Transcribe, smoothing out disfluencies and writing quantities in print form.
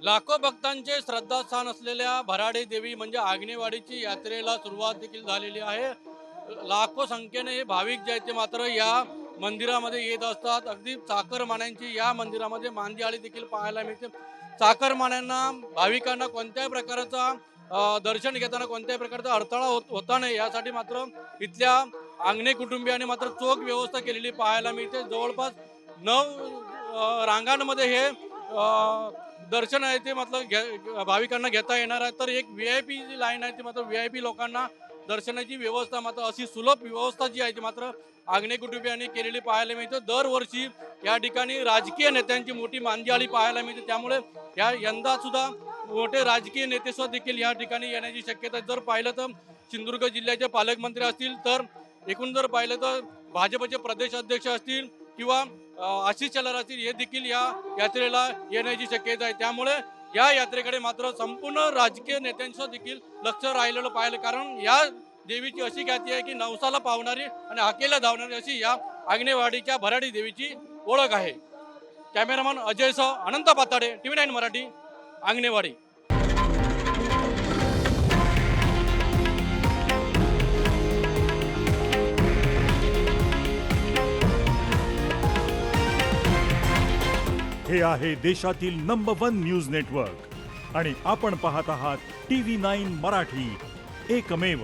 लाखो भक्तांचे श्रद्धास्थान असलेल्या भराडी देवी म्हणजे आग्नेवाडीची यात्रेला सुरुवात देखील झालेली आहे। लाखो संख्येने हे भाविक जे आहेत ते मात्र या मंदिरामध्ये येत असतात। अगदी चाकरमान्यांची या मंदिरामध्ये मांदियाळी देखील पाहायला मिळते। चाकरमान्यांना भाविकांना कोणत्याही प्रकारचा दर्शन घेताना कोणत्याही प्रकारचा अडथळा होता नाही यासाठी मात्र इथल्या आंगणे कुटुंबियांनी मात्र चोख व्यवस्था केलेली पाहायला मिळते। जवळपास 9 रांगांमध्ये हे दर्शन आहे ते मतलब भाविकांना घेता येणार आहे। तर एक VIP जी लाईन आहे ती मात्र VIP लोकांना दर्शनाची व्यवस्था मात्र अशी सुलभ व्यवस्था जी आहे ती मात्र आग्नेय कुटुंबियांनी केलेली पाहायला मिळते। दरवर्षी या ठिकाणी राजकीय नेत्यांची मोठी मांदियाळी पाहायला मिळते। त्यामुळे या यंदा सुद्धा मोठे राजकीय नेते सुद्धा देखील या ठिकाणी येण्याची शक्यता आहे। जर पाहिलं तर सिंधुदुर्ग जिल्ह्याचे पालकमंत्री असतील, तर एकूण जर पाहिलं तर भाजपचे प्रदेश अध्यक्ष असतील किंवा आशिष शेलार असतील, हे देखील या यात्रेला येण्याची शक्यता आहे। त्यामुळे या यात्रेकडे मात्र संपूर्ण राजकीय नेत्यांचं देखील लक्ष राहिलेलं पाहिलं, कारण या देवीची अशी ख्याती आहे की नवसाला पावणारी आणि हाकेला धावणारी अशी या आग्नेवाडीच्या भराडी देवीची ओळख आहे। कॅमेरामन अजयसह अनंत पाताडे, TV9 मराठी, आग्नेवाडी। हे आहे देशातील नंबर 1 न्यूज नेटवर्क आणि आपण पाहत आहात TV9 मराठी, एकमेव।